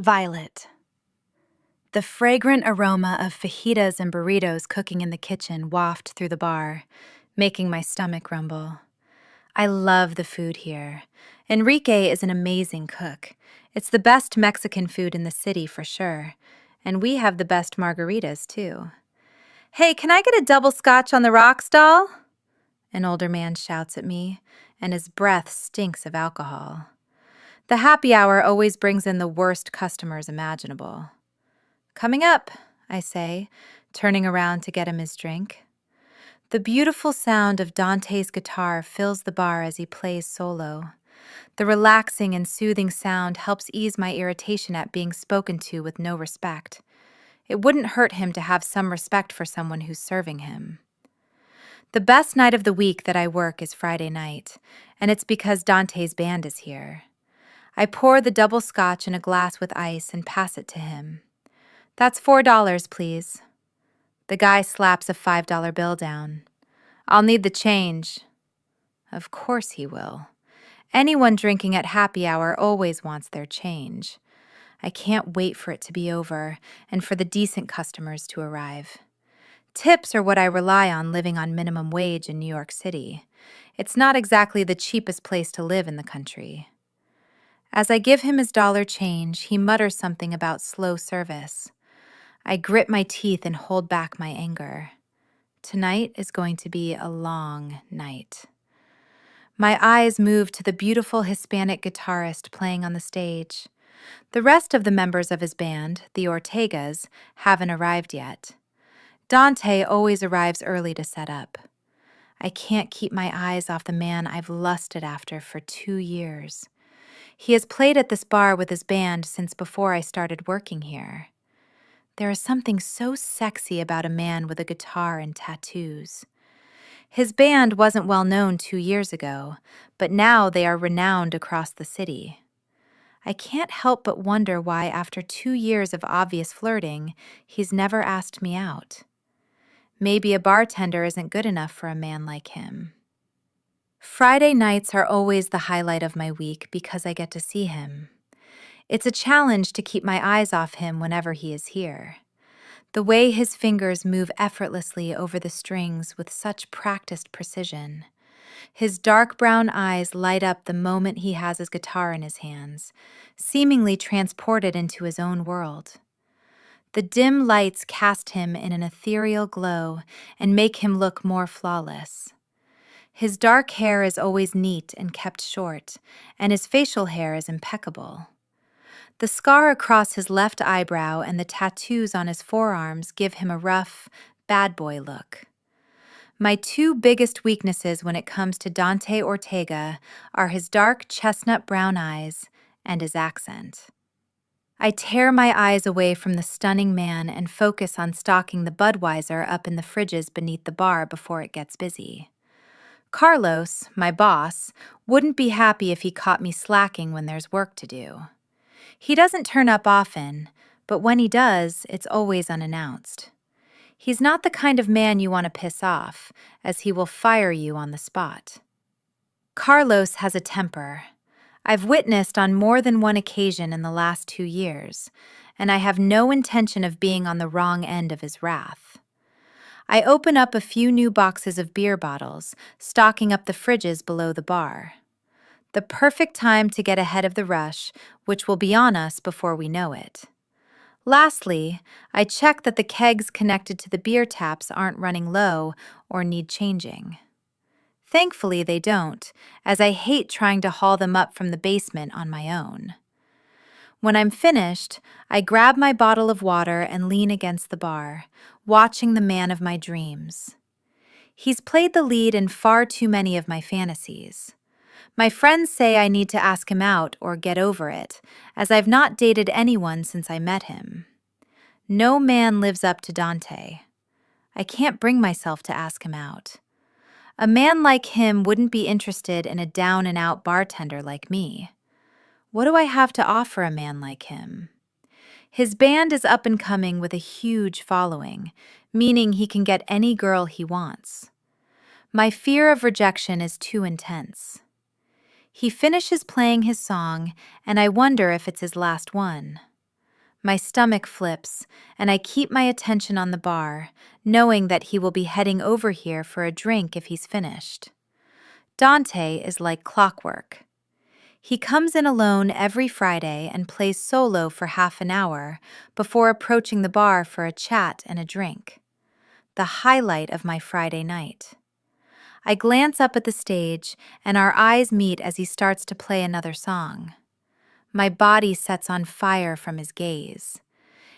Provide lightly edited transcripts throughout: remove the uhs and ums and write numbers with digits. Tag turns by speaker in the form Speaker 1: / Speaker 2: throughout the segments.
Speaker 1: Violet. The fragrant aroma of fajitas and burritos cooking in the kitchen waft through the bar, making my stomach rumble. I love the food here. Enrique is an amazing cook. It's the best Mexican food in the city for sure. And we have the best margaritas, too. "Hey, can I get a double scotch on the rocks, doll?" An older man shouts at me, and his breath stinks of alcohol. The happy hour always brings in the worst customers imaginable. "Coming up," I say, turning around to get him his drink. The beautiful sound of Dante's guitar fills the bar as he plays solo. The relaxing and soothing sound helps ease my irritation at being spoken to with no respect. It wouldn't hurt him to have some respect for someone who's serving him. The best night of the week that I work is Friday night, and it's because Dante's band is here. I pour the double scotch in a glass with ice and pass it to him. "That's $4, please." The guy slaps a $5 bill down. "I'll need the change." Of course he will. Anyone drinking at happy hour always wants their change. I can't wait for it to be over and for the decent customers to arrive. Tips are what I rely on living on minimum wage in New York City. It's not exactly the cheapest place to live in the country. As I give him his dollar change, he mutters something about slow service. I grit my teeth and hold back my anger. Tonight is going to be a long night. My eyes move to the beautiful Hispanic guitarist playing on the stage. The rest of the members of his band, the Ortegas, haven't arrived yet. Dante always arrives early to set up. I can't keep my eyes off the man I've lusted after for 2 years. He has played at this bar with his band since before I started working here. There is something so sexy about a man with a guitar and tattoos. His band wasn't well known 2 years ago, but now they are renowned across the city. I can't help but wonder why, after 2 years of obvious flirting, he's never asked me out. Maybe a bartender isn't good enough for a man like him. Friday nights are always the highlight of my week because I get to see him. It's a challenge to keep my eyes off him whenever he is here. The way his fingers move effortlessly over the strings with such practiced precision. His dark brown eyes light up the moment he has his guitar in his hands, seemingly transported into his own world. The dim lights cast him in an ethereal glow and make him look more flawless. His dark hair is always neat and kept short, and his facial hair is impeccable. The scar across his left eyebrow and the tattoos on his forearms give him a rough, bad boy look. My 2 biggest weaknesses when it comes to Dante Ortega are his dark chestnut brown eyes and his accent. I tear my eyes away from the stunning man and focus on stocking the Budweiser up in the fridges beneath the bar before it gets busy. Carlos, my boss, wouldn't be happy if he caught me slacking when there's work to do. He doesn't turn up often, but when he does, it's always unannounced. He's not the kind of man you want to piss off, as he will fire you on the spot. Carlos has a temper. I've witnessed on more than one occasion in the last 2 years, and I have no intention of being on the wrong end of his wrath. I open up a few new boxes of beer bottles, stocking up the fridges below the bar. The perfect time to get ahead of the rush, which will be on us before we know it. Lastly, I check that the kegs connected to the beer taps aren't running low or need changing. Thankfully, they don't, as I hate trying to haul them up from the basement on my own. When I'm finished, I grab my bottle of water and lean against the bar, watching the man of my dreams. He's played the lead in far too many of my fantasies. My friends say I need to ask him out or get over it, as I've not dated anyone since I met him. No man lives up to Dante. I can't bring myself to ask him out. A man like him wouldn't be interested in a down-and-out bartender like me. What do I have to offer a man like him? His band is up and coming with a huge following, meaning he can get any girl he wants. My fear of rejection is too intense. He finishes playing his song, and I wonder if it's his last one. My stomach flips, and I keep my attention on the bar, knowing that he will be heading over here for a drink if he's finished. Dante is like clockwork. He comes in alone every Friday and plays solo for half an hour before approaching the bar for a chat and a drink. The highlight of my Friday night. I glance up at the stage, and our eyes meet as he starts to play another song. My body sets on fire from his gaze.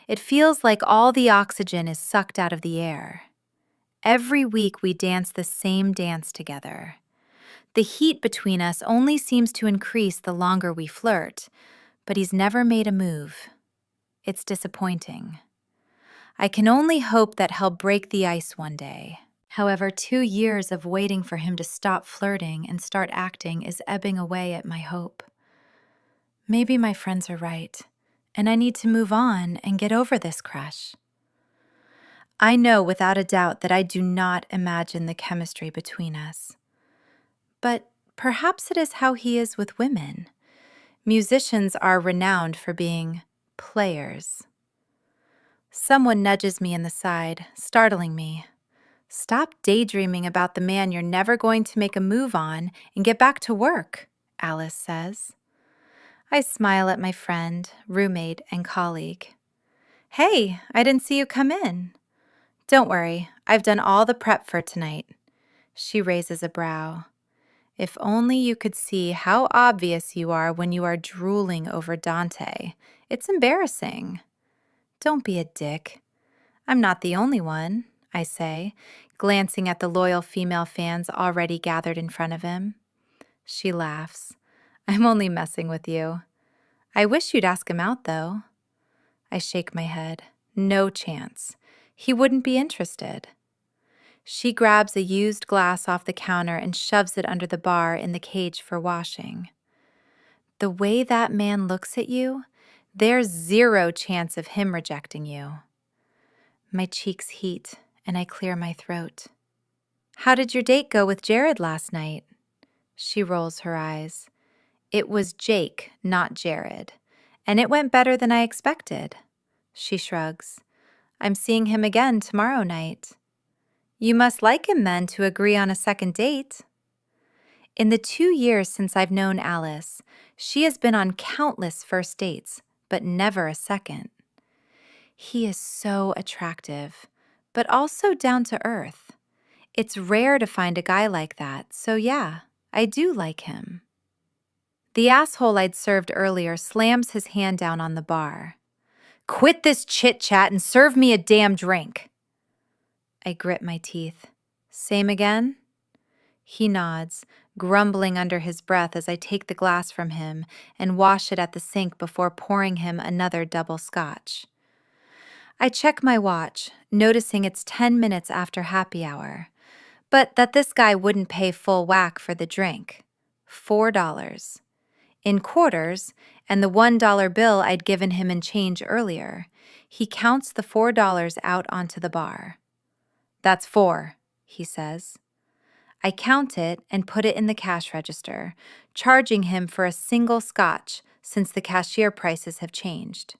Speaker 1: It feels like all the oxygen is sucked out of the air. Every week we dance the same dance together. The heat between us only seems to increase the longer we flirt, but he's never made a move. It's disappointing. I can only hope that he'll break the ice one day. However, 2 years of waiting for him to stop flirting and start acting is ebbing away at my hope. Maybe my friends are right, and I need to move on and get over this crush. I know without a doubt that I do not imagine the chemistry between us. But perhaps it is how he is with women. Musicians are renowned for being players. Someone nudges me in the side, startling me. Stop daydreaming about the man you're never going to make a move on and get back to work, Alice says. I smile at my friend, roommate, and colleague. Hey, I didn't see you come in. Don't worry, I've done all the prep for tonight. She raises a brow. If only you could see how obvious you are when you are drooling over Dante. It's embarrassing. Don't be a dick. I'm not the only one, I say, glancing at the loyal female fans already gathered in front of him. She laughs. I'm only messing with you. I wish you'd ask him out, though. I shake my head. No chance. He wouldn't be interested. She grabs a used glass off the counter and shoves it under the bar in the cage for washing. The way that man looks at you, there's zero chance of him rejecting you. My cheeks heat, and I clear my throat. How did your date go with Jared last night? She rolls her eyes. It was Jake, not Jared, and it went better than I expected. She shrugs. I'm seeing him again tomorrow night. You must like him then to agree on a second date. In the 2 years since I've known Alice, she has been on countless first dates, but never a second. He is so attractive, but also down to earth. It's rare to find a guy like that, so yeah, I do like him. The asshole I'd served earlier slams his hand down on the bar. Quit this chit-chat and serve me a damn drink. I grit my teeth. Same again? He nods, grumbling under his breath as I take the glass from him and wash it at the sink before pouring him another double scotch. I check my watch, noticing it's 10 minutes after happy hour, but that this guy wouldn't pay full whack for the drink. $4. In quarters, and the $1 bill I'd given him in change earlier, he counts the $4 out onto the bar. That's 4, he says. I count it and put it in the cash register, charging him for a single scotch since the cashier prices have changed.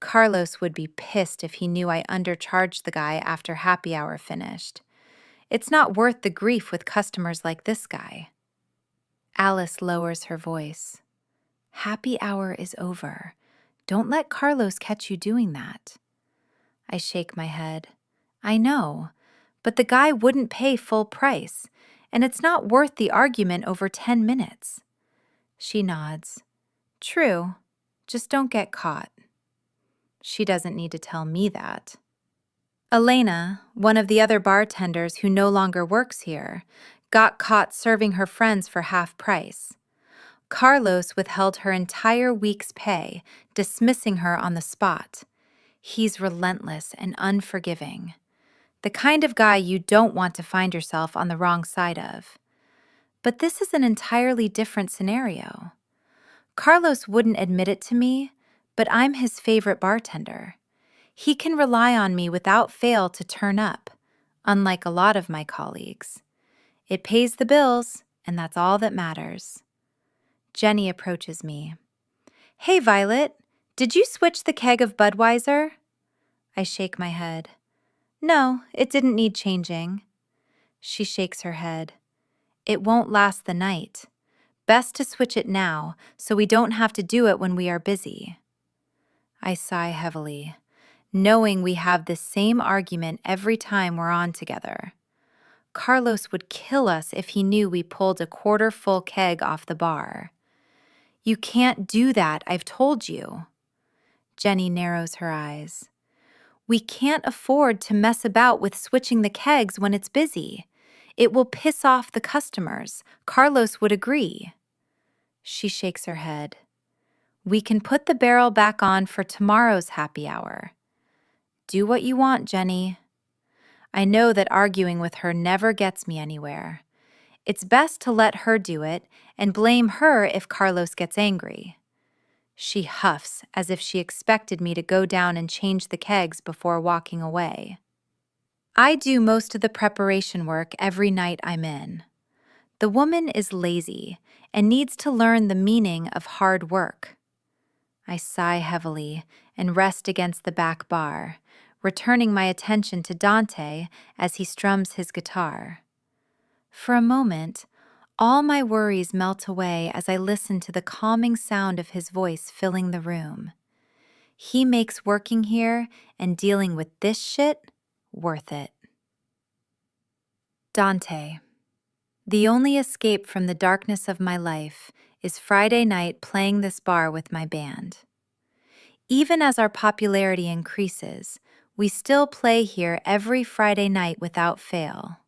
Speaker 1: Carlos would be pissed if he knew I undercharged the guy after happy hour finished. It's not worth the grief with customers like this guy. Alice lowers her voice. Happy hour is over. Don't let Carlos catch you doing that. I shake my head. I know, but the guy wouldn't pay full price, and it's not worth the argument over 10 minutes. She nods. True, just don't get caught. She doesn't need to tell me that. Elena, one of the other bartenders who no longer works here, got caught serving her friends for half price. Carlos withheld her entire week's pay, dismissing her on the spot. He's relentless and unforgiving. The kind of guy you don't want to find yourself on the wrong side of. But this is an entirely different scenario. Carlos wouldn't admit it to me, but I'm his favorite bartender. He can rely on me without fail to turn up, unlike a lot of my colleagues. It pays the bills, and that's all that matters. Jenny approaches me. Hey, Violet, Did you switch the keg of Budweiser? I shake my head. No, it didn't need changing. She shakes her head. It won't last the night. Best to switch it now, so we don't have to do it when we are busy. I sigh heavily, knowing we have this same argument every time we're on together. Carlos would kill us if he knew we pulled a quarter-full keg off the bar. You can't do that, I've told you. Jenny narrows her eyes. We can't afford to mess about with switching the kegs when it's busy. It will piss off the customers. Carlos would agree. She shakes her head. We can put the barrel back on for tomorrow's happy hour. Do what you want, Jenny. I know that arguing with her never gets me anywhere. It's best to let her do it and blame her if Carlos gets angry. She huffs as if she expected me to go down and change the kegs before walking away. I do most of the preparation work every night I'm in. The woman is lazy and needs to learn the meaning of hard work. I sigh heavily and rest against the back bar, returning my attention to Dante as he strums his guitar. For a moment, all my worries melt away as I listen to the calming sound of his voice filling the room. He makes working here and dealing with this shit worth it. Dante. The only escape from the darkness of my life is Friday night playing this bar with my band. Even as our popularity increases, we still play here every Friday night without fail.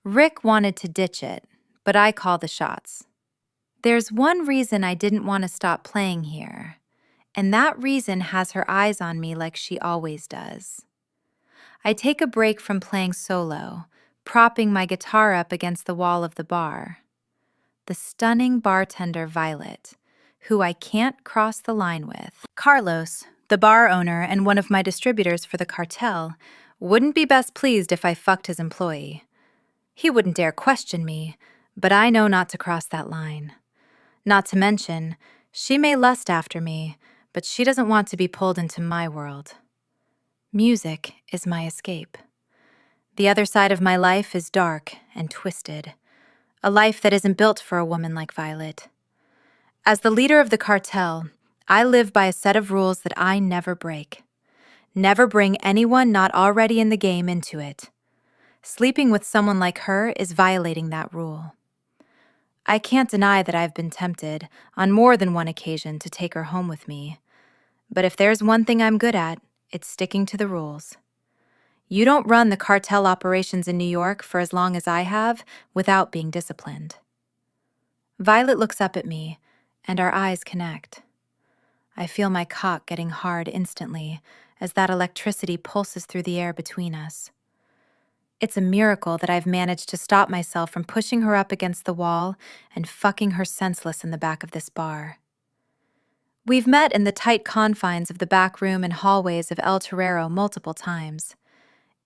Speaker 1: Rick wanted to ditch it, but I call the shots. There's one reason I didn't want to stop playing here, and that reason has her eyes on me like she always does. I take a break from playing solo, propping my guitar up against the wall of the bar. The stunning bartender Violet, who I can't cross the line with, Carlos, the bar owner and one of my distributors for the cartel, wouldn't be best pleased if I fucked his employee. He wouldn't dare question me, but I know not to cross that line. Not to mention, she may lust after me, but she doesn't want to be pulled into my world. Music is my escape. The other side of my life is dark and twisted, a life that isn't built for a woman like Violet. As the leader of the cartel, I live by a set of rules that I never break. Never bring anyone not already in the game into it. Sleeping with someone like her is violating that rule. I can't deny that I've been tempted, on more than one occasion, to take her home with me. But if there's one thing I'm good at, it's sticking to the rules. You don't run the cartel operations in New York for as long as I have without being disciplined. Violet looks up at me, and our eyes connect. I feel my cock getting hard instantly as that electricity pulses through the air between us. It's a miracle that I've managed to stop myself from pushing her up against the wall and fucking her senseless in the back of this bar. We've met in the tight confines of the back room and hallways of El Torero multiple times.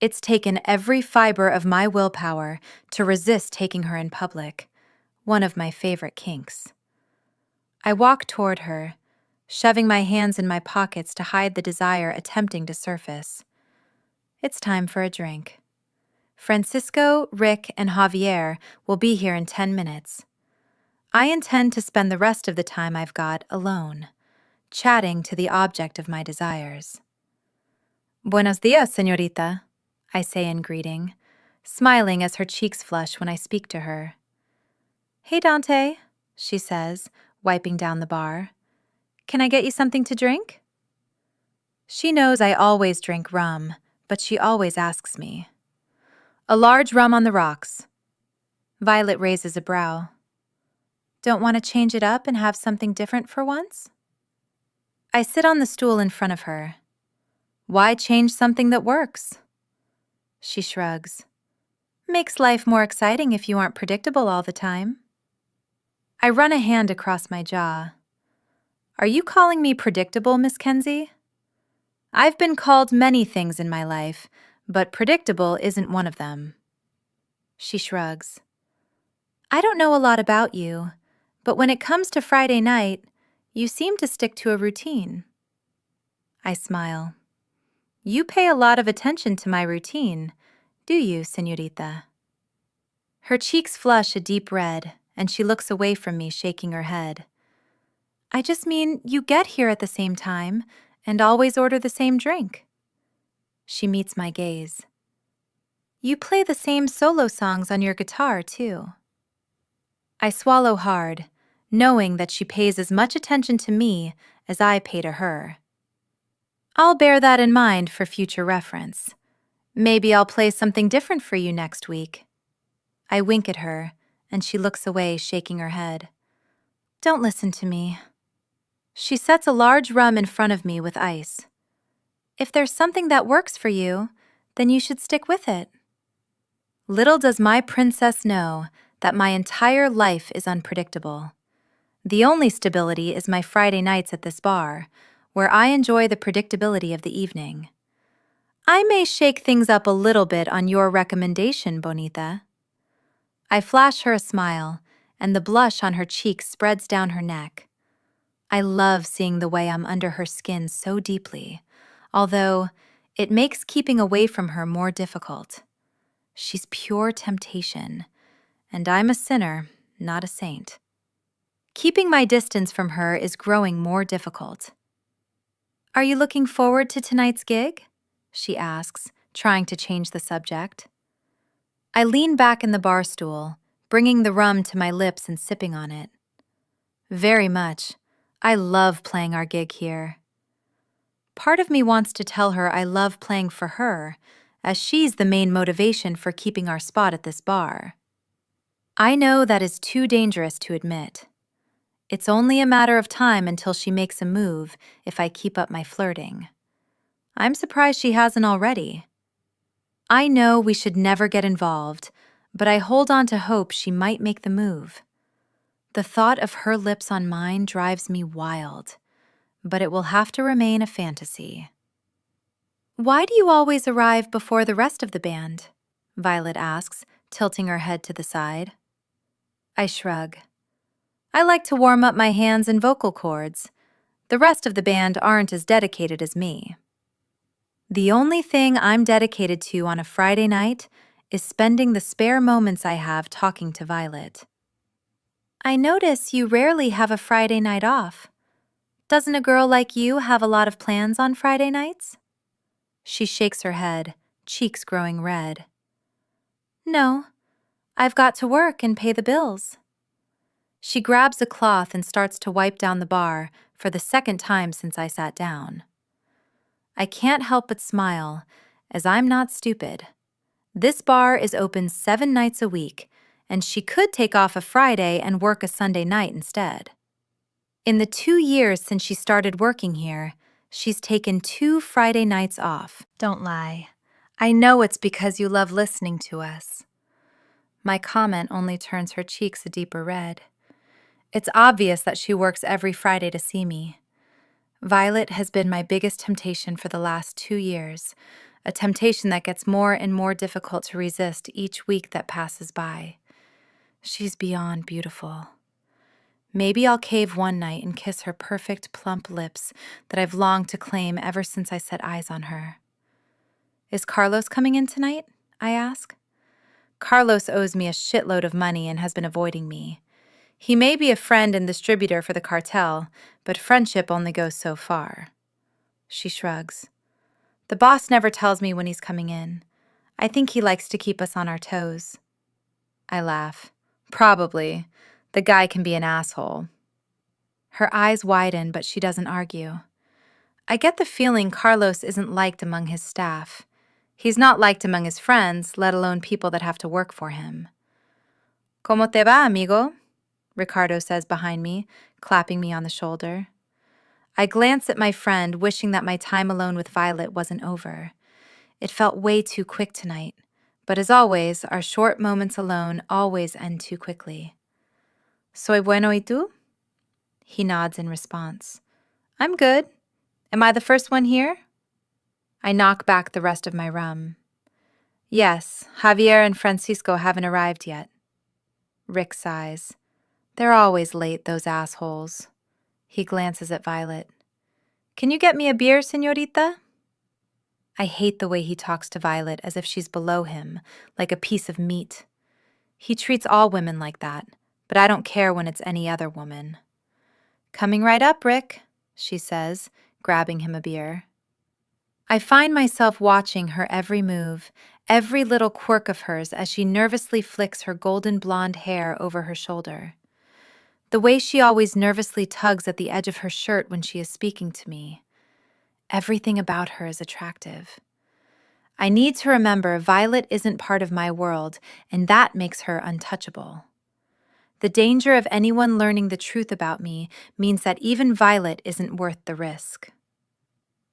Speaker 1: It's taken every fiber of my willpower to resist taking her in public, one of my favorite kinks. I walk toward her, shoving my hands in my pockets to hide the desire attempting to surface. It's time for a drink. Francisco, Rick, and Javier will be here in 10 minutes. I intend to spend the rest of the time I've got alone, chatting to the object of my desires. Buenos dias, señorita, I say in greeting, smiling as her cheeks flush when I speak to her. Hey, Dante, she says, wiping down the bar. Can I get you something to drink? She knows I always drink rum, but she always asks me. A large rum on the rocks. Violet raises a brow. Don't want to change it up and have something different for once? I sit on the stool in front of her. Why change something that works? She shrugs. Makes life more exciting if you aren't predictable all the time. I run a hand across my jaw. Are you calling me predictable, Miss Kenzie? I've been called many things in my life, but predictable isn't one of them. She shrugs. I don't know a lot about you, but when it comes to Friday night, you seem to stick to a routine. I smile. You pay a lot of attention to my routine, do you, señorita? Her cheeks flush a deep red, and she looks away from me, shaking her head. I just mean you get here at the same time and always order the same drink. She meets my gaze. You play the same solo songs on your guitar, too. I swallow hard, knowing that she pays as much attention to me as I pay to her. I'll bear that in mind for future reference. Maybe I'll play something different for you next week. I wink at her, and she looks away, shaking her head. Don't listen to me. She sets a large rum in front of me with ice. If there's something that works for you, then you should stick with it. Little does my princess know that my entire life is unpredictable. The only stability is my Friday nights at this bar, where I enjoy the predictability of the evening. I may shake things up a little bit on your recommendation, Bonita. I flash her a smile, and the blush on her cheeks spreads down her neck. I love seeing the way I'm under her skin so deeply, although it makes keeping away from her more difficult. She's pure temptation, and I'm a sinner, not a saint. Keeping my distance from her is growing more difficult. Are you looking forward to tonight's gig? She asks, trying to change the subject. I lean back in the bar stool, bringing the rum to my lips and sipping on it. Very much. I love playing our gig here. Part of me wants to tell her I love playing for her, as she's the main motivation for keeping our spot at this bar. I know that is too dangerous to admit. It's only a matter of time until she makes a move if I keep up my flirting. I'm surprised she hasn't already. I know we should never get involved, but I hold on to hope she might make the move. The thought of her lips on mine drives me wild, but it will have to remain a fantasy. Why do you always arrive before the rest of the band? Violet asks, tilting her head to the side. I shrug. I like to warm up my hands and vocal cords. The rest of the band aren't as dedicated as me. The only thing I'm dedicated to on a Friday night is spending the spare moments I have talking to Violet. I notice you rarely have a Friday night off. Doesn't a girl like you have a lot of plans on Friday nights? She shakes her head, cheeks growing red. No, I've got to work and pay the bills. She grabs a cloth and starts to wipe down the bar for the second time since I sat down. I can't help but smile, as I'm not stupid. This bar is open 7 nights a week, and she could take off a Friday and work a Sunday night instead. In the 2 years since she started working here, she's taken 2 Friday nights off. Don't lie. I know it's because you love listening to us. My comment only turns her cheeks a deeper red. It's obvious that she works every Friday to see me. Violet has been my biggest temptation for the last 2 years, a temptation that gets more and more difficult to resist each week that passes by. She's beyond beautiful. Maybe I'll cave one night and kiss her perfect, plump lips that I've longed to claim ever since I set eyes on her. Is Carlos coming in tonight? I ask. Carlos owes me a shitload of money and has been avoiding me. He may be a friend and distributor for the cartel, but friendship only goes so far. She shrugs. The boss never tells me when he's coming in. I think he likes to keep us on our toes. I laugh. Probably. The guy can be an asshole. Her eyes widen, but she doesn't argue. I get the feeling Carlos isn't liked among his staff. He's not liked among his friends, let alone people that have to work for him. ¿Cómo te va, amigo? Ricardo says behind me, clapping me on the shoulder. I glance at my friend, wishing that my time alone with Violet wasn't over. It felt way too quick tonight, but as always, our short moments alone always end too quickly. Soy bueno y tú? He nods in response. I'm good. Am I the first one here? I knock back the rest of my rum. Yes, Javier and Francisco haven't arrived yet. Rick sighs. They're always late, those assholes. He glances at Violet. Can you get me a beer, señorita? I hate the way he talks to Violet as if she's below him, like a piece of meat. He treats all women like that, but I don't care when it's any other woman. Coming right up, Rick, she says, grabbing him a beer. I find myself watching her every move, every little quirk of hers as she nervously flicks her golden blonde hair over her shoulder. The way she always nervously tugs at the edge of her shirt when she is speaking to me. Everything about her is attractive. I need to remember Violet isn't part of my world, and that makes her untouchable. The danger of anyone learning the truth about me means that even Violet isn't worth the risk.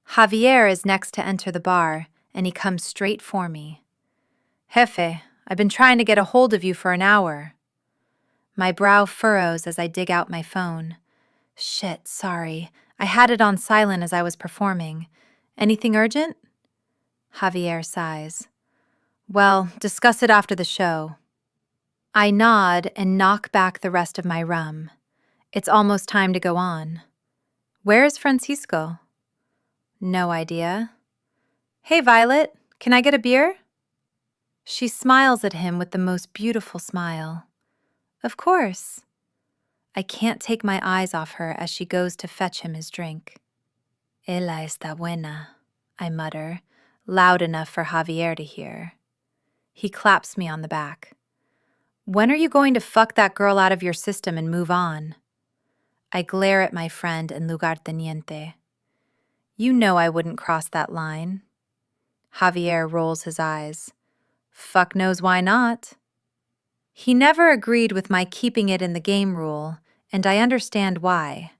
Speaker 1: Javier is next to enter the bar, and he comes straight for me. Jefe, I've been trying to get a hold of you for an hour. My brow furrows as I dig out my phone. Shit, sorry. I had it on silent as I was performing. Anything urgent? Javier sighs. Well, discuss it after the show. I nod and knock back the rest of my rum. It's almost time to go on. Where is Francisco? No idea. Hey, Violet, can I get a beer? She smiles at him with the most beautiful smile. Of course. I can't take my eyes off her as she goes to fetch him his drink. Ella está buena, I mutter, loud enough for Javier to hear. He claps me on the back. When are you going to fuck that girl out of your system and move on? I glare at my friend and lugarteniente. You know I wouldn't cross that line. Javier rolls his eyes. Fuck knows why not. He never agreed with my keeping it in the game rule, and I understand why.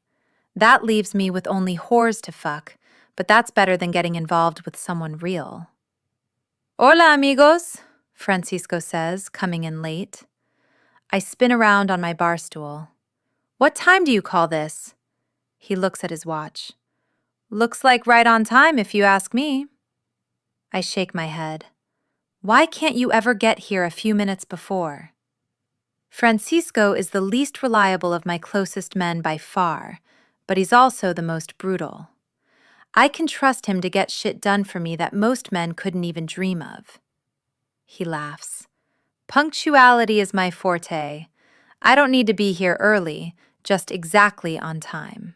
Speaker 1: That leaves me with only whores to fuck, but that's better than getting involved with someone real. Hola, amigos, Francisco says, coming in late. I spin around on my bar stool. What time do you call this? He looks at his watch. Looks like right on time if you ask me. I shake my head. Why can't you ever get here a few minutes before? Francisco is the least reliable of my closest men by far, but he's also the most brutal. I can trust him to get shit done for me that most men couldn't even dream of. He laughs. Punctuality is my forte. I don't need to be here early, just exactly on time.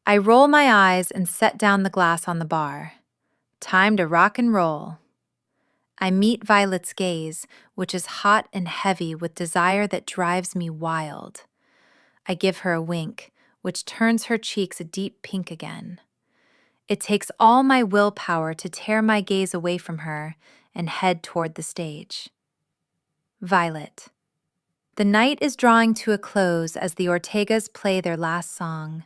Speaker 1: I roll my eyes and set down the glass on the bar. Time to rock and roll. I meet Violet's gaze, which is hot and heavy with desire that drives me wild. I give her a wink, which turns her cheeks a deep pink again. It takes all my willpower to tear my gaze away from her and head toward the stage. Violet. The night is drawing to a close as the Ortegas play their last song.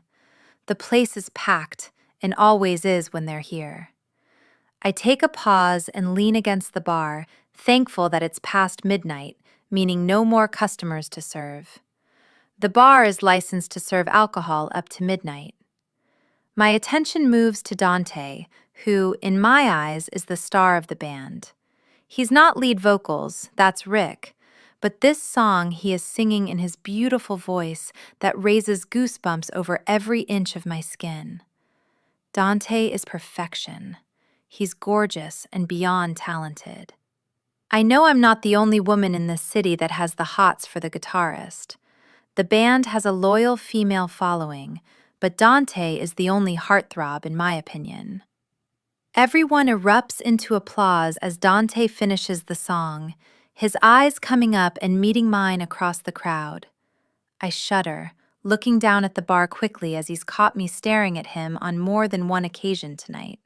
Speaker 1: The place is packed, and always is when they're here. I take a pause and lean against the bar, thankful that it's past midnight, meaning no more customers to serve. The bar is licensed to serve alcohol up to midnight. My attention moves to Dante, who, in my eyes, is the star of the band. He's not lead vocals, that's Rick, but this song he is singing in his beautiful voice that raises goosebumps over every inch of my skin. Dante is perfection. He's gorgeous and beyond talented. I know I'm not the only woman in this city that has the hots for the guitarist. The band has a loyal female following, but Dante is the only heartthrob in my opinion. Everyone erupts into applause as Dante finishes the song, his eyes coming up and meeting mine across the crowd. I shudder, looking down at the bar quickly as he's caught me staring at him on more than one occasion tonight.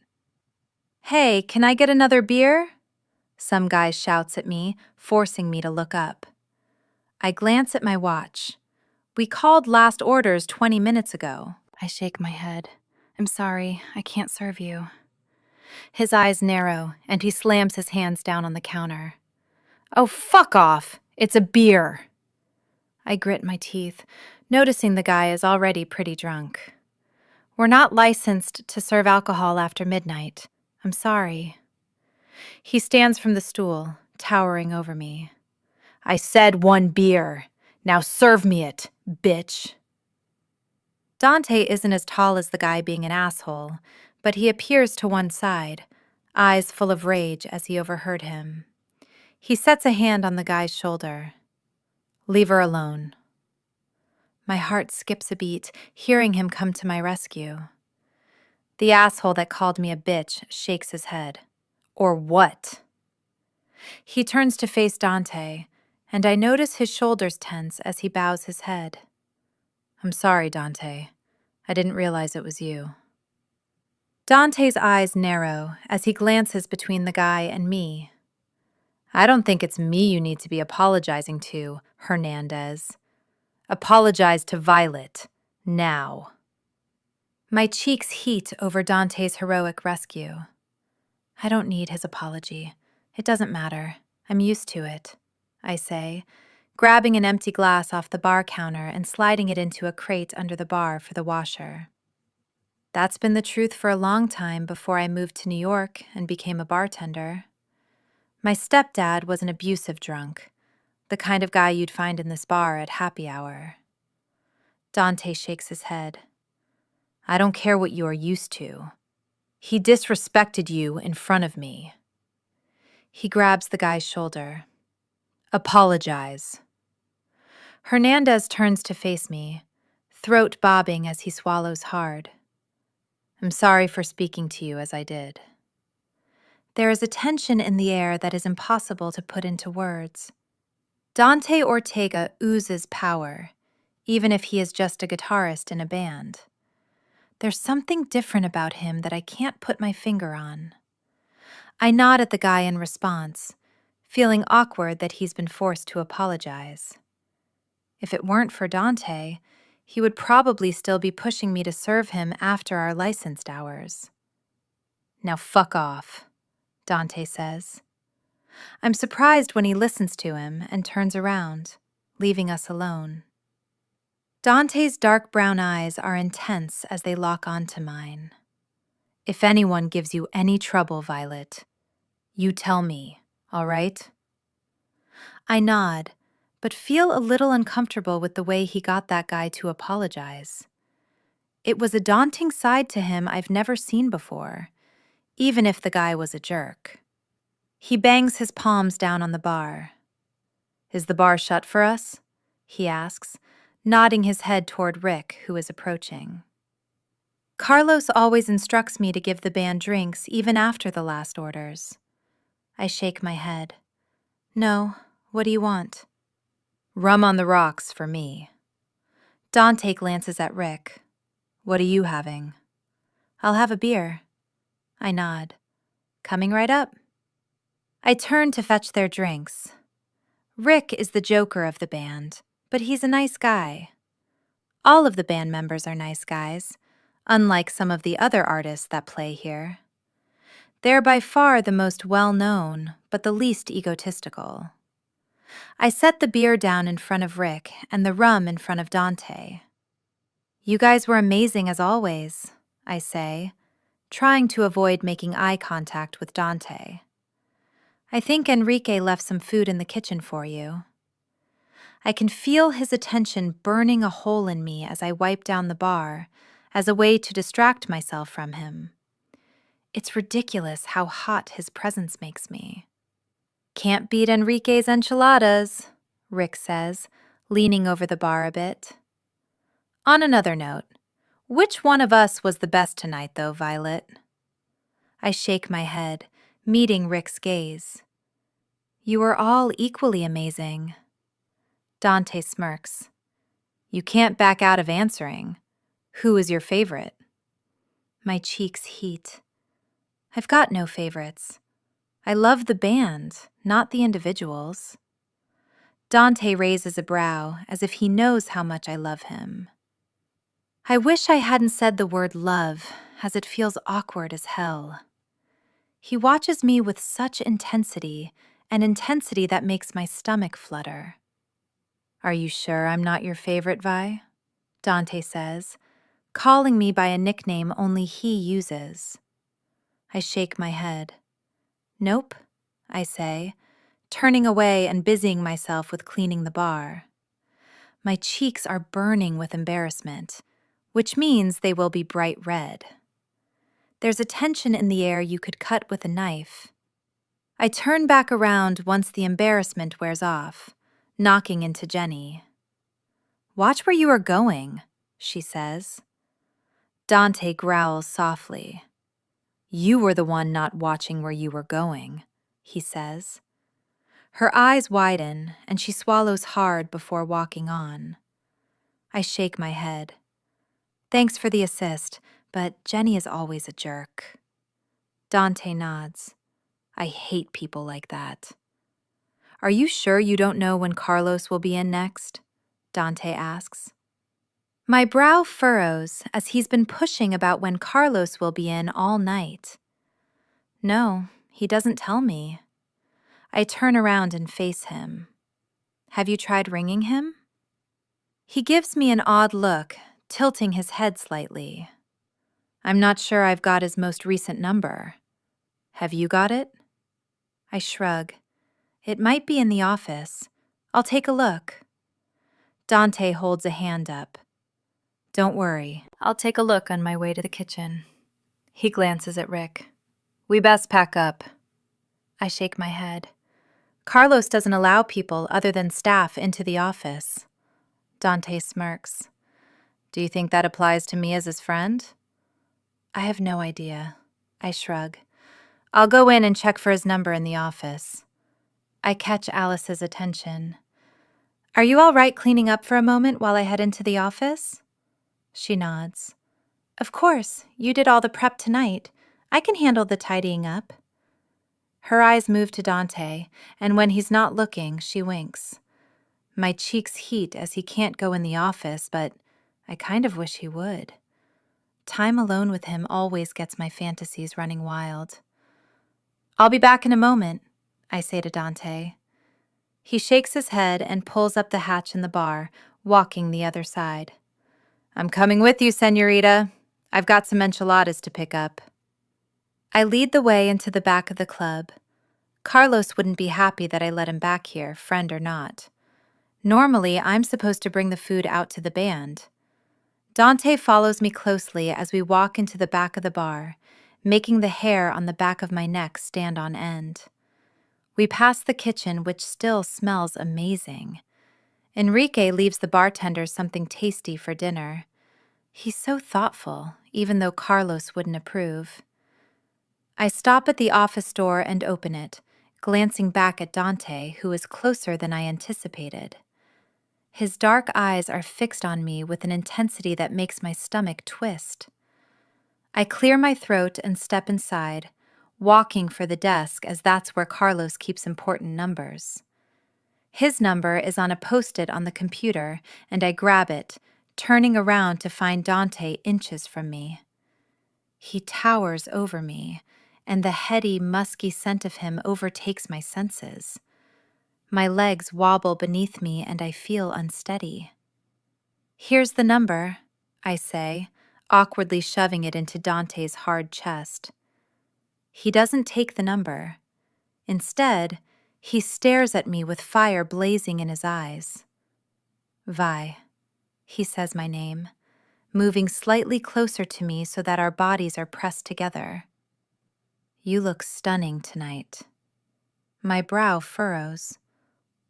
Speaker 1: Hey, can I get another beer? Some guy shouts at me, forcing me to look up. I glance at my watch. We called last orders 20 minutes ago. I shake my head. I'm sorry, I can't serve you. His eyes narrow, and he slams his hands down on the counter. Oh, fuck off! It's a beer! I grit my teeth, noticing the guy is already pretty drunk. We're not licensed to serve alcohol after midnight. I'm sorry. He stands from the stool, towering over me. I said one beer. Now serve me it, bitch. Dante isn't as tall as the guy being an asshole, but he appears to one side, eyes full of rage as he overheard him. He sets a hand on the guy's shoulder. "Leave her alone." My heart skips a beat, hearing him come to my rescue. The asshole that called me a bitch shakes his head. "Or what?" He turns to face Dante, and I notice his shoulders tense as he bows his head. "I'm sorry, Dante. I didn't realize it was you." Dante's eyes narrow as he glances between the guy and me. "I don't think it's me you need to be apologizing to, Hernandez. Apologize to Violet. Now." My cheeks heat over Dante's heroic rescue. "I don't need his apology. It doesn't matter. I'm used to it," I say, grabbing an empty glass off the bar counter and sliding it into a crate under the bar for the washer. That's been the truth for a long time before I moved to New York and became a bartender. My stepdad was an abusive drunk, the kind of guy you'd find in this bar at happy hour. Dante shakes his head. "I don't care what you are used to. He disrespected you in front of me." He grabs the guy's shoulder. "Apologize." Hernandez turns to face me, throat bobbing as he swallows hard. "I'm sorry for speaking to you as I did." There is a tension in the air that is impossible to put into words. Dante Ortega oozes power, even if he is just a guitarist in a band. There's something different about him that I can't put my finger on. I nod at the guy in response, feeling awkward that he's been forced to apologize. If it weren't for Dante, he would probably still be pushing me to serve him after our licensed hours. "Now fuck off," Dante says. I'm surprised when he listens to him and turns around, leaving us alone. Dante's dark brown eyes are intense as they lock onto mine. "If anyone gives you any trouble, Violet, you tell me, all right?" I nod, but feel a little uncomfortable with the way he got that guy to apologize. It was a daunting side to him I've never seen before, even if the guy was a jerk. He bangs his palms down on the bar. "Is the bar shut for us?" he asks, nodding his head toward Rick, who is approaching. Carlos always instructs me to give the band drinks even after the last orders. I shake my head. "No, what do you want?" "Rum on the rocks for me." Dante glances at Rick. "What are you having?" "I'll have a beer." I nod. "Coming right up." I turn to fetch their drinks. Rick is the joker of the band, but he's a nice guy. All of the band members are nice guys, unlike some of the other artists that play here. They're by far the most well-known, but the least egotistical. I set the beer down in front of Rick and the rum in front of Dante. "You guys were amazing as always," I say, trying to avoid making eye contact with Dante. "I think Enrique left some food in the kitchen for you." I can feel his attention burning a hole in me as I wipe down the bar, as a way to distract myself from him. It's ridiculous how hot his presence makes me. "Can't beat Enrique's enchiladas," Rick says, leaning over the bar a bit. On another note, which one of us was the best tonight, though, Violet? I shake my head, meeting Rick's gaze. "You were all equally amazing." Dante smirks. "You can't back out of answering. Who is your favorite?" My cheeks heat. I've got no favorites. I love the band, not the individuals. Dante raises a brow as if he knows how much I love him. I wish I hadn't said the word love, as it feels awkward as hell. He watches me with such intensity, an intensity that makes my stomach flutter. "Are you sure I'm not your favorite, Vi?" Dante says, calling me by a nickname only he uses. I shake my head. "Nope," I say, turning away and busying myself with cleaning the bar. My cheeks are burning with embarrassment, which means they will be bright red. There's a tension in the air you could cut with a knife. I turn back around once the embarrassment wears off, knocking into Jenny. "Watch where you are going," she says. Dante growls softly. "You were the one not watching where you were going," he says. Her eyes widen, and she swallows hard before walking on. I shake my head. Thanks for the assist, but Jenny is always a jerk. Dante nods. I hate people like that. "Are you sure you don't know when Carlos will be in next?" Dante asks. My brow furrows as he's been pushing about when Carlos will be in all night. No, he doesn't tell me. I turn around and face him. "Have you tried ringing him?" He gives me an odd look, tilting his head slightly. "I'm not sure I've got his most recent number. Have you got it?" I shrug. "It might be in the office. I'll take a look." Dante holds a hand up. "Don't worry, I'll take a look on my way to the kitchen." He glances at Rick. "We best pack up." I shake my head. "Carlos doesn't allow people other than staff into the office." Dante smirks. "Do you think that applies to me as his friend?" I have no idea. I shrug. "I'll go in and check for his number in the office." I catch Alice's attention. "Are you all right cleaning up for a moment while I head into the office?" She nods. "Of course, you did all the prep tonight. I can handle the tidying up." Her eyes move to Dante, and when he's not looking, she winks. My cheeks heat as he can't go in the office, but I kind of wish he would. Time alone with him always gets my fantasies running wild. "I'll be back in a moment," I say to Dante. He shakes his head and pulls up the hatch in the bar, walking the other side. "I'm coming with you, señorita. I've got some enchiladas to pick up." I lead the way into the back of the club. Carlos wouldn't be happy that I let him back here, friend or not. Normally, I'm supposed to bring the food out to the band. Dante follows me closely as we walk into the back of the bar, making the hair on the back of my neck stand on end. We pass the kitchen, which still smells amazing. Enrique leaves the bartender something tasty for dinner. He's so thoughtful, even though Carlos wouldn't approve. I stop at the office door and open it, glancing back at Dante, who is closer than I anticipated. His dark eyes are fixed on me with an intensity that makes my stomach twist. I clear my throat and step inside, walking for the desk as that's where Carlos keeps important numbers. His number is on a post-it on the computer, and I grab it, turning around to find Dante inches from me. He towers over me, and the heady, musky scent of him overtakes my senses. My legs wobble beneath me, and I feel unsteady. "Here's the number," I say, awkwardly shoving it into Dante's hard chest. He doesn't take the number. Instead, he stares at me with fire blazing in his eyes. "Vi," he says my name, moving slightly closer to me so that our bodies are pressed together. "You look stunning tonight." My brow furrows.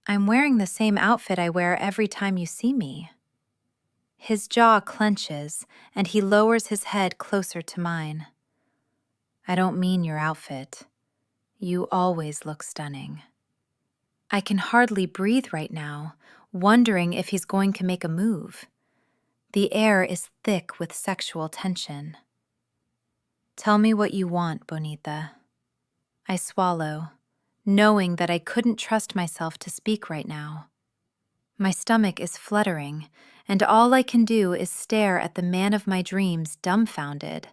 Speaker 1: "I'm wearing the same outfit I wear every time you see me." His jaw clenches, and he lowers his head closer to mine. "I don't mean your outfit. You always look stunning." I can hardly breathe right now, wondering if he's going to make a move. The air is thick with sexual tension. "Tell me what you want, Bonita." I swallow, knowing that I couldn't trust myself to speak right now. My stomach is fluttering, and all I can do is stare at the man of my dreams dumbfounded.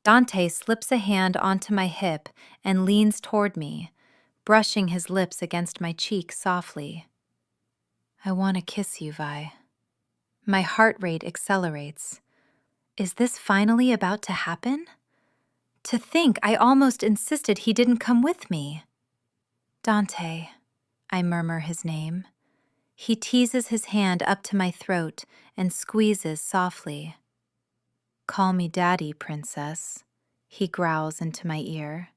Speaker 1: Dante slips a hand onto my hip and leans toward me, brushing his lips against my cheek softly. "I want to kiss you, Vi." My heart rate accelerates. Is this finally about to happen? To think I almost insisted he didn't come with me. "Dante," I murmur his name. He teases his hand up to my throat and squeezes softly. "Call me Daddy, princess," he growls into my ear.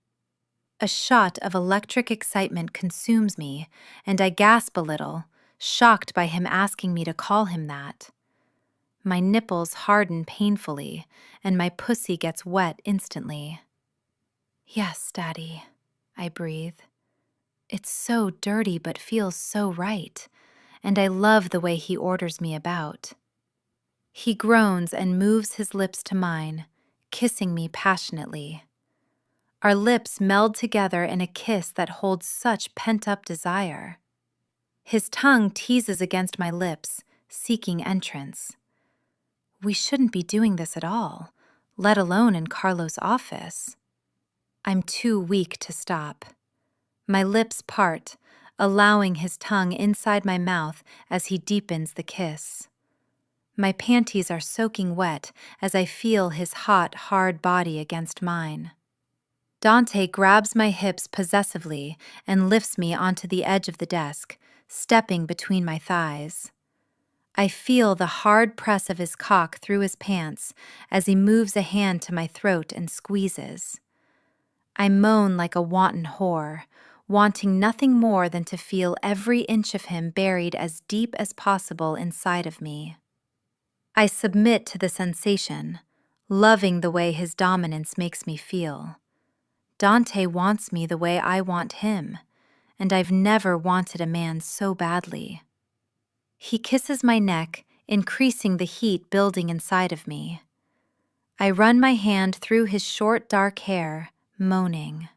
Speaker 1: A shot of electric excitement consumes me, and I gasp a little, shocked by him asking me to call him that. My nipples harden painfully, and my pussy gets wet instantly. "Yes, Daddy," I breathe. It's so dirty but feels so right, and I love the way he orders me about. He groans and moves his lips to mine, kissing me passionately. Our lips meld together in a kiss that holds such pent-up desire. His tongue teases against my lips, seeking entrance. We shouldn't be doing this at all, let alone in Carlos' office. I'm too weak to stop. My lips part, allowing his tongue inside my mouth as he deepens the kiss. My panties are soaking wet as I feel his hot, hard body against mine. Dante grabs my hips possessively and lifts me onto the edge of the desk, stepping between my thighs. I feel the hard press of his cock through his pants as he moves a hand to my throat and squeezes. I moan like a wanton whore, wanting nothing more than to feel every inch of him buried as deep as possible inside of me. I submit to the sensation, loving the way his dominance makes me feel. Dante wants me the way I want him, and I've never wanted a man so badly. He kisses my neck, increasing the heat building inside of me. I run my hand through his short, dark hair, moaning.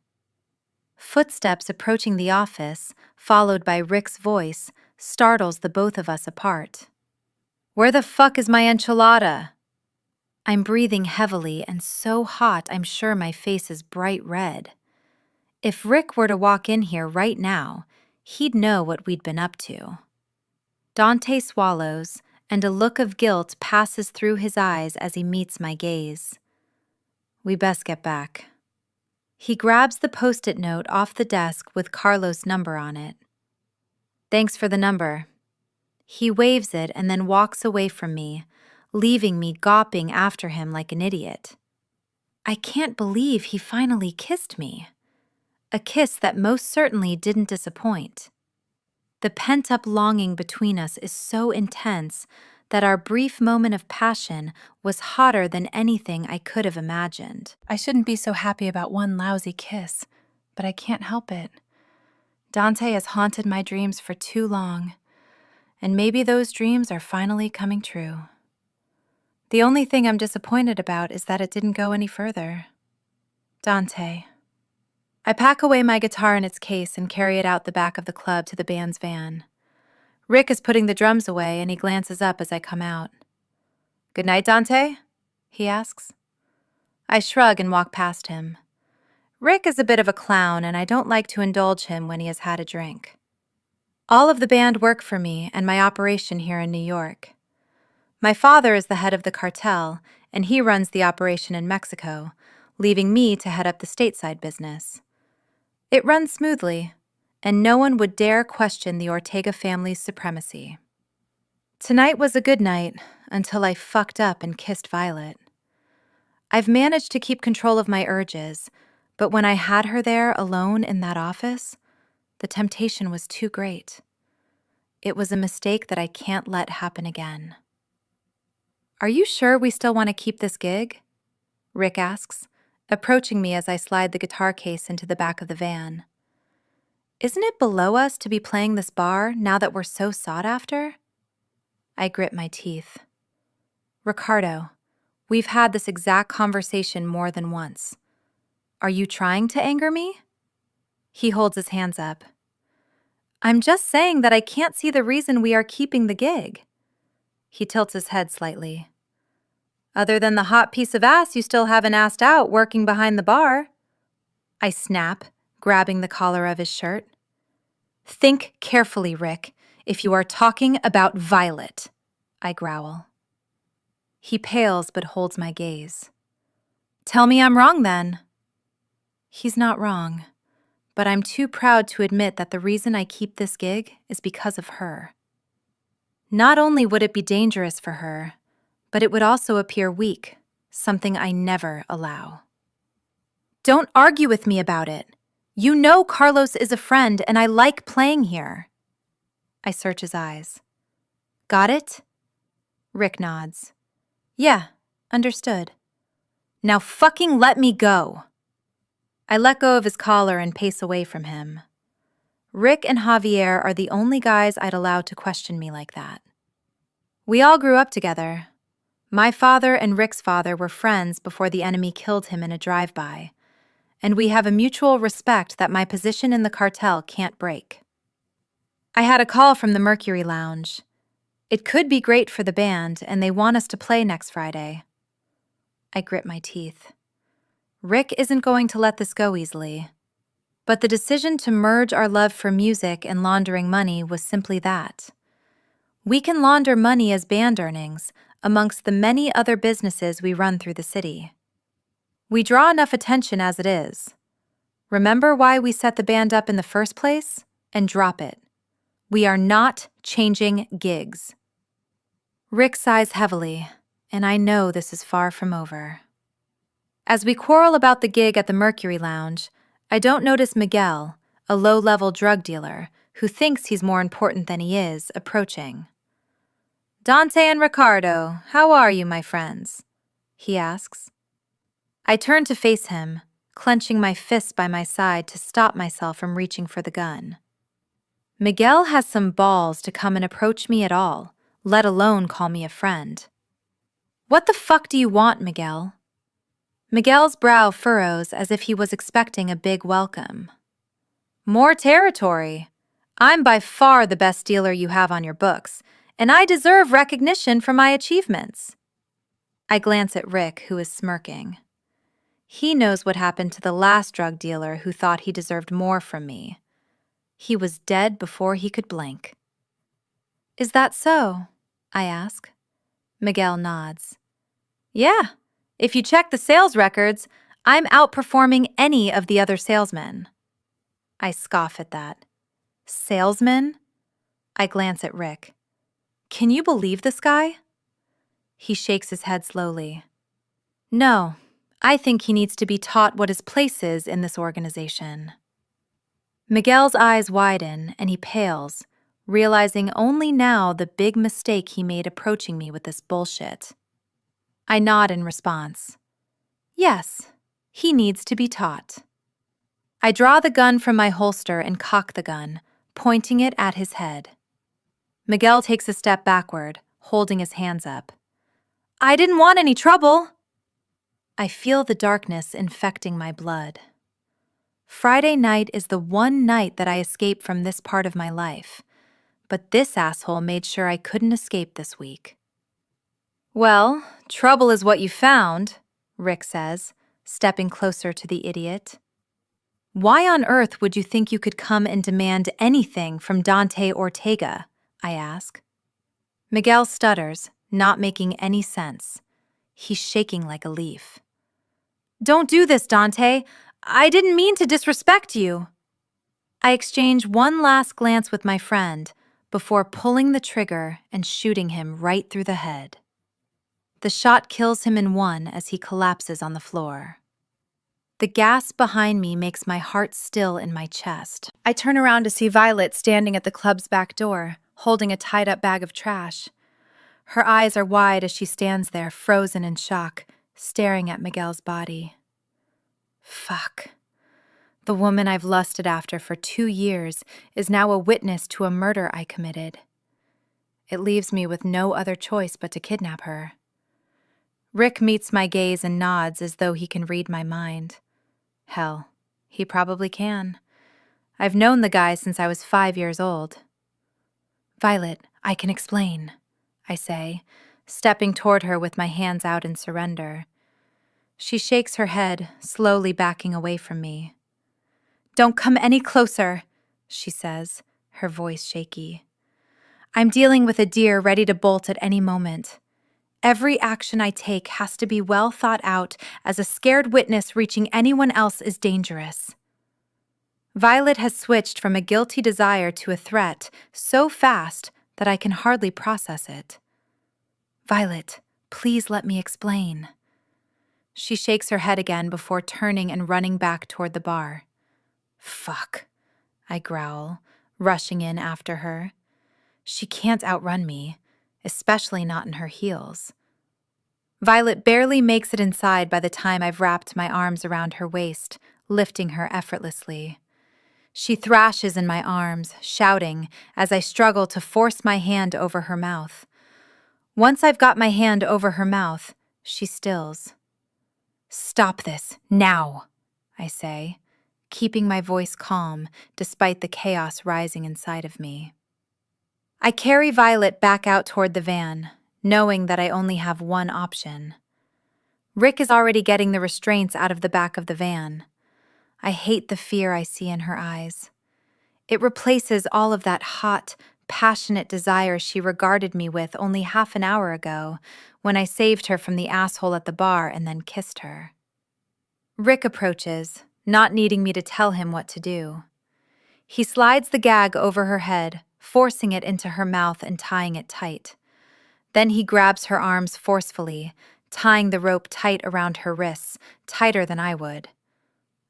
Speaker 1: Footsteps approaching the office, followed by Rick's voice, startles the both of us apart. "Where the fuck is my enchilada?" I'm breathing heavily and so hot I'm sure my face is bright red. If Rick were to walk in here right now, he'd know what we'd been up to. Dante swallows, and a look of guilt passes through his eyes as he meets my gaze. "We best get back." He grabs the Post-it note off the desk with Carlos' number on it. "Thanks for the number." He waves it and then walks away from me, leaving me gawping after him like an idiot. I can't believe he finally kissed me. A kiss that most certainly didn't disappoint. The pent-up longing between us is so intense that our brief moment of passion was hotter than anything I could have imagined. I shouldn't be so happy about one lousy kiss, but I can't help it. Dante has haunted my dreams for too long, and maybe those dreams are finally coming true. The only thing I'm disappointed about is that it didn't go any further. Dante. I pack away my guitar in its case and carry it out the back of the club to the band's van. Rick is putting the drums away and he glances up as I come out. "Good night, Dante?" he asks. I shrug and walk past him. Rick is a bit of a clown and I don't like to indulge him when he has had a drink. All of the band work for me and my operation here in New York. My father is the head of the cartel and he runs the operation in Mexico, leaving me to head up the stateside business. It runs smoothly, and no one would dare question the Ortega family's supremacy. Tonight was a good night until I fucked up and kissed Violet. I've managed to keep control of my urges, but when I had her there alone in that office, the temptation was too great. It was a mistake that I can't let happen again. "Are you sure we still want to keep this gig?" Rick asks, approaching me as I slide the guitar case into the back of the van. "Isn't it below us to be playing this bar now that we're so sought after?" I grit my teeth. "Ricardo, we've had this exact conversation more than once. Are you trying to anger me?" He holds his hands up. "I'm just saying that I can't see the reason we are keeping the gig." He tilts his head slightly. "Other than the hot piece of ass you still haven't asked out working behind the bar." I snap, grabbing the collar of his shirt. "Think carefully, Rick, if you are talking about Violet," I growl. He pales but holds my gaze. "Tell me I'm wrong then." He's not wrong, but I'm too proud to admit that the reason I keep this gig is because of her. Not only would it be dangerous for her, but it would also appear weak, something I never allow. Don't argue with me about it. You know Carlos is a friend and I like playing here. I search his eyes. Got it? Rick nods. Yeah, understood. Now fucking let me go. I let go of his collar and pace away from him. Rick and Javier are the only guys I'd allow to question me like that. We all grew up together. My father and Rick's father were friends before the enemy killed him in a drive-by, and we have a mutual respect that my position in the cartel can't break. I had a call from the Mercury Lounge. It could be great for the band, and they want us to play next Friday. I grit my teeth. Rick isn't going to let this go easily. But the decision to merge our love for music and laundering money was simply that. We can launder money as band earnings amongst the many other businesses we run through the city. We draw enough attention as it is. Remember why we set the band up in the first place? And drop it. We are not changing gigs. Rick sighs heavily, and I know this is far from over. As we quarrel about the gig at the Mercury Lounge, I don't notice Miguel, a low-level drug dealer, who thinks he's more important than he is, approaching. Dante and Ricardo, how are you, my friends? He asks. I turn to face him, clenching my fists by my side to stop myself from reaching for the gun. Miguel has some balls to come and approach me at all, let alone call me a friend. What the fuck do you want, Miguel? Miguel's brow furrows as if he was expecting a big welcome. More territory. I'm by far the best dealer you have on your books, and I deserve recognition for my achievements. I glance at Rick, who is smirking. He knows what happened to the last drug dealer who thought he deserved more from me. He was dead before he could blink. Is that so? I ask. Miguel nods. Yeah. If you check the sales records, I'm outperforming any of the other salesmen. I scoff at that. Salesmen? I glance at Rick. Can you believe this guy? He shakes his head slowly. No, I think he needs to be taught what his place is in this organization. Miguel's eyes widen and he pales, realizing only now the big mistake he made approaching me with this bullshit. I nod in response. Yes, he needs to be taught. I draw the gun from my holster and cock the gun, pointing it at his head. Miguel takes a step backward, holding his hands up. I didn't want any trouble. I feel the darkness infecting my blood. Friday night is the one night that I escape from this part of my life, but this asshole made sure I couldn't escape this week. Well, trouble is what you found, Rick says, stepping closer to the idiot. Why on earth would you think you could come and demand anything from Dante Ortega? I ask. Miguel stutters, not making any sense. He's shaking like a leaf. Don't do this, Dante. I didn't mean to disrespect you. I exchange one last glance with my friend before pulling the trigger and shooting him right through the head. The shot kills him in one as he collapses on the floor. The gas behind me makes my heart still in my chest. I turn around to see Violet standing at the club's back door, holding a tied-up bag of trash. Her eyes are wide as she stands there, frozen in shock, staring at Miguel's body. Fuck. The woman I've lusted after for 2 years is now a witness to a murder I committed. It leaves me with no other choice but to kidnap her. Rick meets my gaze and nods as though he can read my mind. Hell, he probably can. I've known the guy since I was 5 years old. Violet, I can explain, I say, stepping toward her with my hands out in surrender. She shakes her head, slowly backing away from me. Don't come any closer, she says, her voice shaky. I'm dealing with a deer ready to bolt at any moment. Every action I take has to be well thought out, as a scared witness reaching anyone else is dangerous. Violet has switched from a guilty desire to a threat so fast that I can hardly process it. "Violet, please let me explain." She shakes her head again before turning and running back toward the bar. "Fuck," I growl, rushing in after her. She can't outrun me, especially not in her heels. Violet barely makes it inside by the time I've wrapped my arms around her waist, lifting her effortlessly. She thrashes in my arms, shouting, as I struggle to force my hand over her mouth. Once I've got my hand over her mouth, she stills. "Stop this, now," I say, keeping my voice calm despite the chaos rising inside of me. I carry Violet back out toward the van, knowing that I only have one option. Rick is already getting the restraints out of the back of the van. I hate the fear I see in her eyes. It replaces all of that hot, passionate desire she regarded me with only half an hour ago when I saved her from the asshole at the bar and then kissed her. Rick approaches, not needing me to tell him what to do. He slides the gag over her head, forcing it into her mouth and tying it tight. Then he grabs her arms forcefully, tying the rope tight around her wrists, tighter than I would.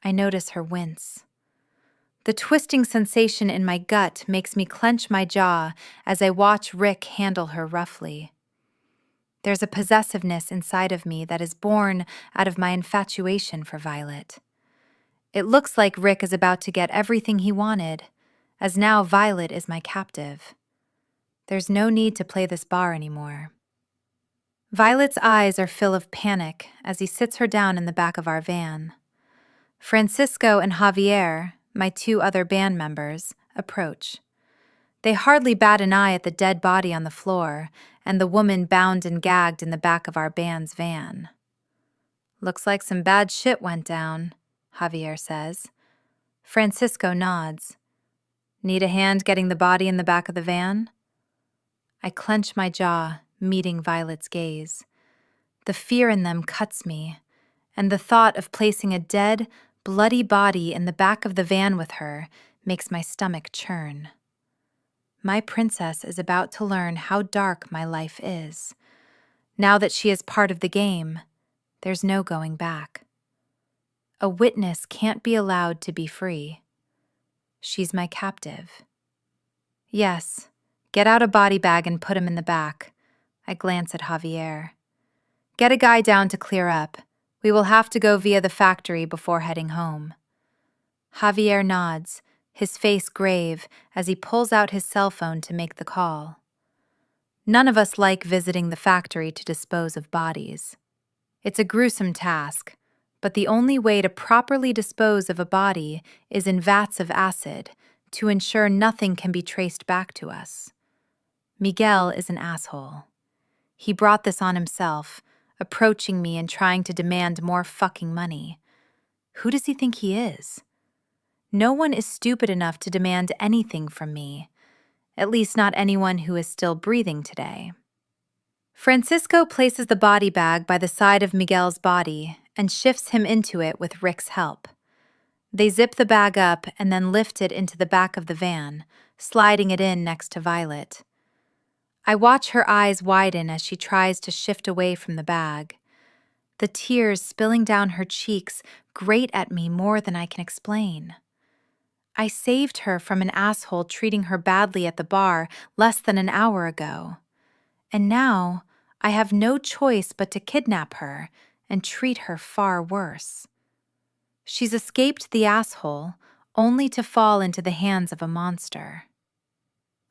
Speaker 1: I notice her wince. The twisting sensation in my gut makes me clench my jaw as I watch Rick handle her roughly. There's a possessiveness inside of me that is born out of my infatuation for Violet. It looks like Rick is about to get everything he wanted, as now Violet is my captive. There's no need to play this bar anymore. Violet's eyes are full of panic as he sits her down in the back of our van. Francisco and Javier, my two other band members, approach. They hardly bat an eye at the dead body on the floor and the woman bound and gagged in the back of our band's van. "Looks like some bad shit went down," Javier says. Francisco nods. "Need a hand getting the body in the back of the van?" I clench my jaw, meeting Violet's gaze. The fear in them cuts me, and the thought of placing a dead, bloody body in the back of the van with her makes my stomach churn. My princess is about to learn how dark my life is. Now that she is part of the game, there's no going back. A witness can't be allowed to be free. She's my captive. "Yes, get out a body bag and put him in the back." I glance at Javier. "Get a guy down to clear up. We will have to go via the factory before heading home." Javier nods, his face grave as he pulls out his cell phone to make the call. None of us like visiting the factory to dispose of bodies. It's a gruesome task, but the only way to properly dispose of a body is in vats of acid to ensure nothing can be traced back to us. Miguel is an asshole. He brought this on himself, approaching me and trying to demand more fucking money. Who does he think he is? No one is stupid enough to demand anything from me, at least not anyone who is still breathing today. Francisco places the body bag by the side of Miguel's body and shifts him into it with Rick's help. They zip the bag up and then lift it into the back of the van, sliding it in next to Violet. I watch her eyes widen as she tries to shift away from the bag. The tears spilling down her cheeks grate at me more than I can explain. I saved her from an asshole treating her badly at the bar less than an hour ago. And now I have no choice but to kidnap her and treat her far worse. She's escaped the asshole only to fall into the hands of a monster.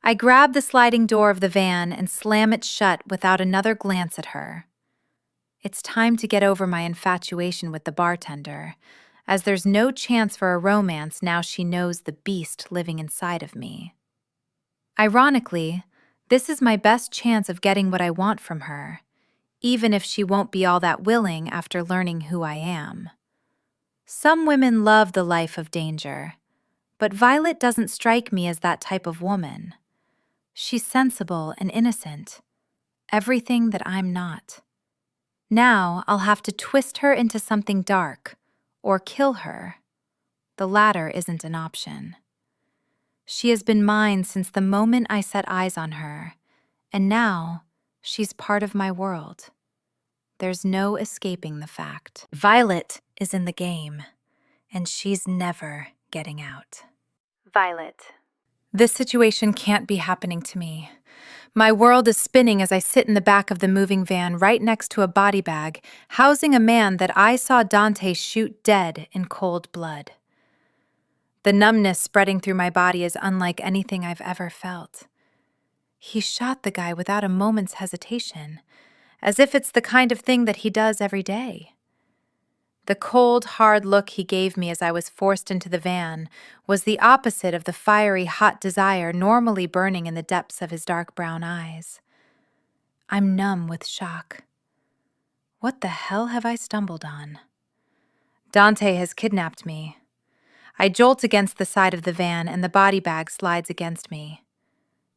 Speaker 1: I grab the sliding door of the van and slam it shut without another glance at her. It's time to get over my infatuation with the bartender, as there's no chance for a romance now she knows the beast living inside of me. Ironically, this is my best chance of getting what I want from her, even if she won't be all that willing after learning who I am. Some women love the life of danger, but Violet doesn't strike me as that type of woman. She's sensible and innocent, everything that I'm not. Now I'll have to twist her into something dark, or kill her. The latter isn't an option. She has been mine since the moment I set eyes on her, and now she's part of my world. There's no escaping the fact. Violet is in the game, and she's never getting out. Violet. This situation can't be happening to me. My world is spinning as I sit in the back of the moving van right next to a body bag, housing a man that I saw Dante shoot dead in cold blood. The numbness spreading through my body is unlike anything I've ever felt. He shot the guy without a moment's hesitation, as if it's the kind of thing that he does every day. The cold, hard look he gave me as I was forced into the van was the opposite of the fiery, hot desire normally burning in the depths of his dark brown eyes. I'm numb with shock. What the hell have I stumbled on? Dante has kidnapped me. I jolt against the side of the van and the body bag slides against me.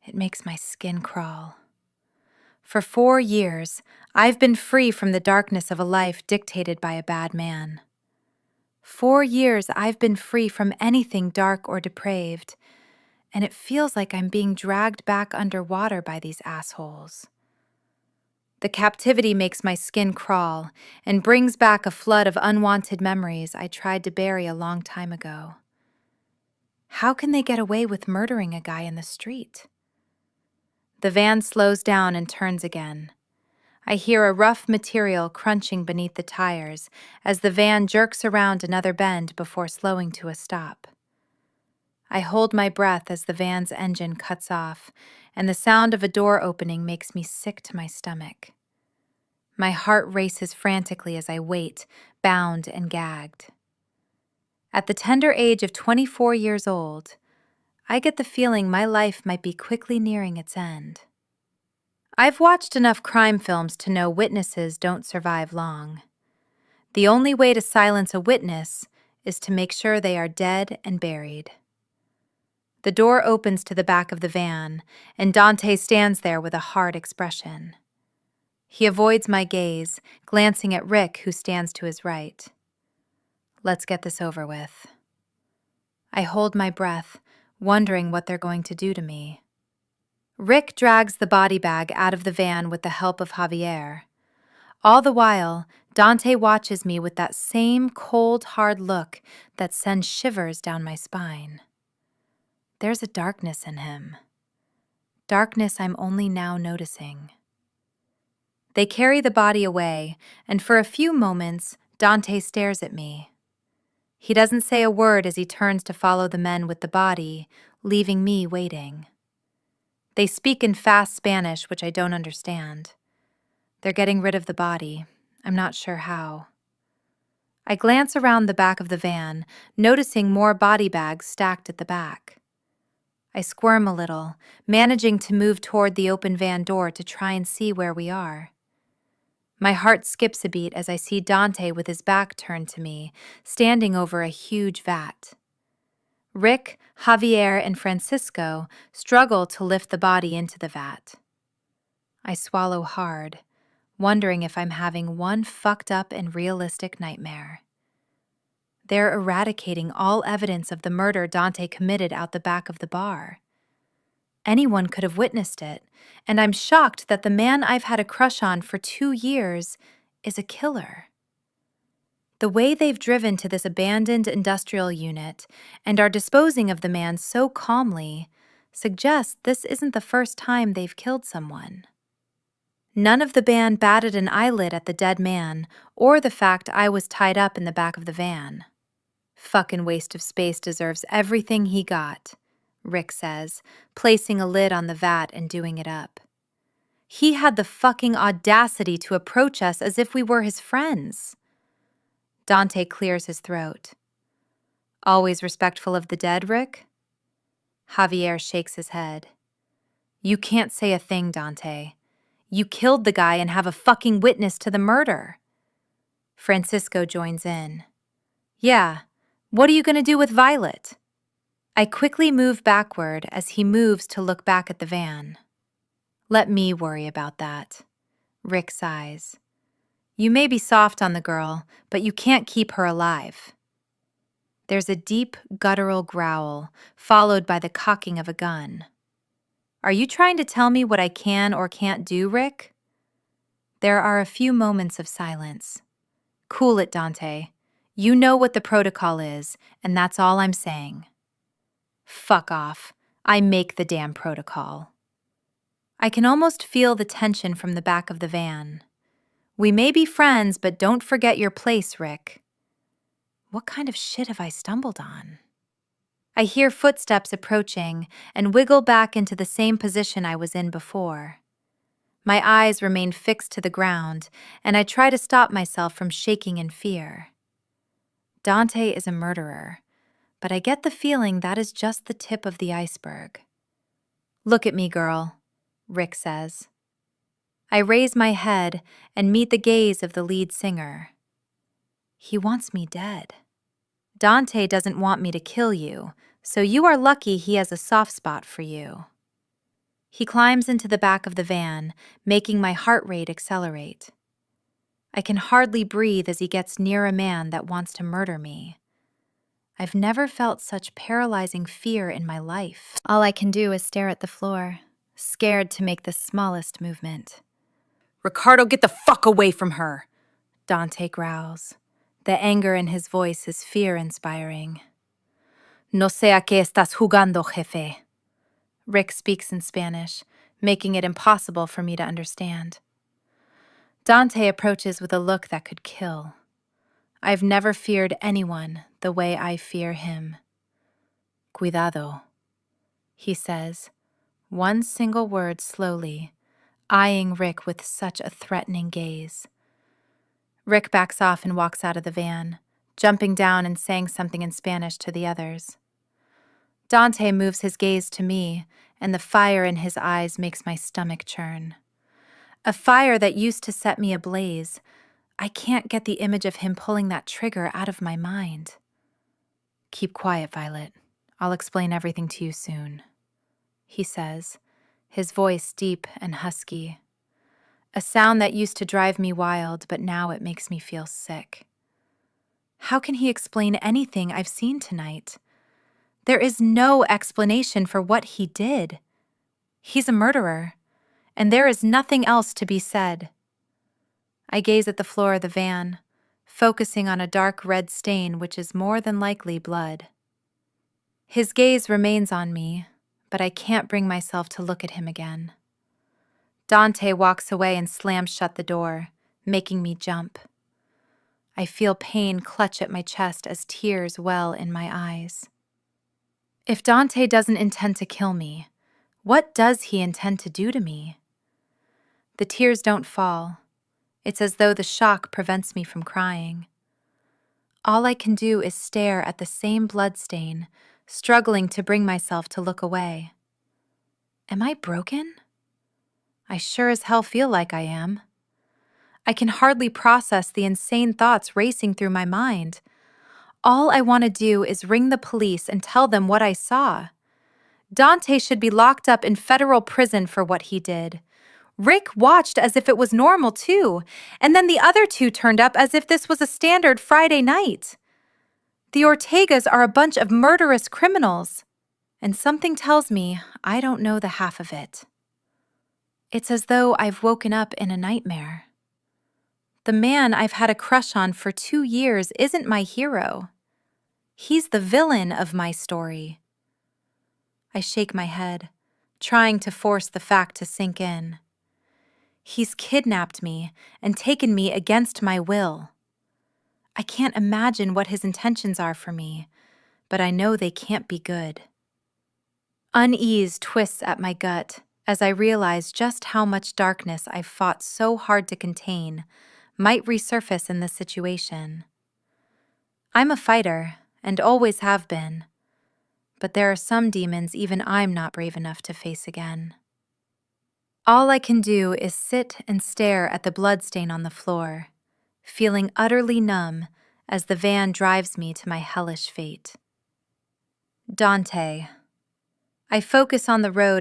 Speaker 1: It makes my skin crawl. For 4 years, I've been free from the darkness of a life dictated by a bad man. 4 years I've been free from anything dark or depraved, and it feels like I'm being dragged back underwater by these assholes. The captivity makes my skin crawl and brings back a flood of unwanted memories I tried to bury a long time ago. How can they get away with murdering a guy in the street? The van slows down and turns again. I hear a rough material crunching beneath the tires as the van jerks around another bend before slowing to a stop. I hold my breath as the van's engine cuts off, and the sound of a door opening makes me sick to my stomach. My heart races frantically as I wait, bound and gagged. At the tender age of 24 years old, I get the feeling my life might be quickly nearing its end. I've watched enough crime films to know witnesses don't survive long. The only way to silence a witness is to make sure they are dead and buried. The door opens to the back of the van, and Dante stands there with a hard expression. He avoids my gaze, glancing at Rick, who stands to his right. Let's get this over with. I hold my breath, wondering what they're going to do to me. Rick drags the body bag out of the van with the help of Javier. All the while, Dante watches me with that same cold, hard look that sends shivers down my spine. There's a darkness in him. Darkness I'm only now noticing. They carry the body away, and for a few moments, Dante stares at me. He doesn't say a word as he turns to follow the men with the body, leaving me waiting. They speak in fast Spanish, which I don't understand. They're getting rid of the body. I'm not sure how. I glance around the back of the van, noticing more body bags stacked at the back. I squirm a little, managing to move toward the open van door to try and see where we are. My heart skips a beat as I see Dante with his back turned to me, standing over a huge vat. Rick, Javier, and Francisco struggle to lift the body into the vat. I swallow hard, wondering if I'm having one fucked up and realistic nightmare. They're eradicating all evidence of the murder Dante committed out the back of the bar. Anyone could have witnessed it, and I'm shocked that the man I've had a crush on for 2 years is a killer. The way they've driven to this abandoned industrial unit and are disposing of the man so calmly suggests this isn't the first time they've killed someone. None of the band batted an eyelid at the dead man or the fact I was tied up in the back of the van. Fucking waste of space deserves everything he got, Rick says, placing a lid on the vat and doing it up. He had the fucking audacity to approach us as if we were his friends. Dante clears his throat. Always respectful of the dead, Rick? Javier shakes his head. You can't say a thing, Dante. You killed the guy and have a fucking witness to the murder. Francisco joins in. Yeah, what are you going to do with Violet? I quickly move backward as he moves to look back at the van. Let me worry about that. Rick sighs. You may be soft on the girl, but you can't keep her alive. There's a deep, guttural growl, followed by the cocking of a gun. Are you trying to tell me what I can or can't do, Rick? There are a few moments of silence. Cool it, Dante. You know what the protocol is, and that's all I'm saying. Fuck off. I make the damn protocol. I can almost feel the tension from the back of the van. We may be friends, but don't forget your place, Rick. What kind of shit have I stumbled on? I hear footsteps approaching and wiggle back into the same position I was in before. My eyes remain fixed to the ground, and I try to stop myself from shaking in fear. Dante is a murderer, but I get the feeling that is just the tip of the iceberg. Look at me, girl, Rick says. I raise my head and meet the gaze of the lead singer. He wants me dead. Dante doesn't want me to kill you, so you are lucky he has a soft spot for you. He climbs into the back of the van, making my heart rate accelerate. I can hardly breathe as he gets near a man that wants to murder me. I've never felt such paralyzing fear in my life. All I can do is stare at the floor, scared to make the smallest movement. Ricardo, get the fuck away from her, Dante growls. The anger in his voice is fear-inspiring. No sé a qué estás jugando, jefe. Rick speaks in Spanish, making it impossible for me to understand. Dante approaches with a look that could kill. I've never feared anyone the way I fear him. Cuidado, he says, one single word slowly, eyeing Rick with such a threatening gaze. Rick backs off and walks out of the van, jumping down and saying something in Spanish to the others. Dante moves his gaze to me, and the fire in his eyes makes my stomach churn. A fire that used to set me ablaze. I can't get the image of him pulling that trigger out of my mind. Keep quiet, Violet. I'll explain everything to you soon, he says, his voice deep and husky. A sound that used to drive me wild, but now it makes me feel sick. How can he explain anything I've seen tonight? There is no explanation for what he did. He's a murderer, and there is nothing else to be said. I gaze at the floor of the van, focusing on a dark red stain which is more than likely blood. His gaze remains on me, but I can't bring myself to look at him again. Dante walks away and slams shut the door, making me jump. I feel pain clutch at my chest as tears well in my eyes. If Dante doesn't intend to kill me, what does he intend to do to me? The tears don't fall. It's as though the shock prevents me from crying. All I can do is stare at the same bloodstain, struggling to bring myself to look away. Am I broken? I sure as hell feel like I am. I can hardly process the insane thoughts racing through my mind. All I want to do is ring the police and tell them what I saw. Dante should be locked up in federal prison for what he did. Rick watched as if it was normal too, and then the other two turned up as if this was a standard Friday night. The Ortegas are a bunch of murderous criminals, and something tells me I don't know the half of it. It's as though I've woken up in a nightmare. The man I've had a crush on for 2 years isn't my hero. He's the villain of my story. I shake my head, trying to force the fact to sink in. He's kidnapped me and taken me against my will. I can't imagine what his intentions are for me, but I know they can't be good. Unease twists at my gut as I realize just how much darkness I've fought so hard to contain might resurface in this situation. I'm a fighter, and always have been, but there are some demons even I'm not brave enough to face again. All I can do is sit and stare at the bloodstain on the floor, feeling utterly numb as the van drives me to my hellish fate. Dante. I focus on the road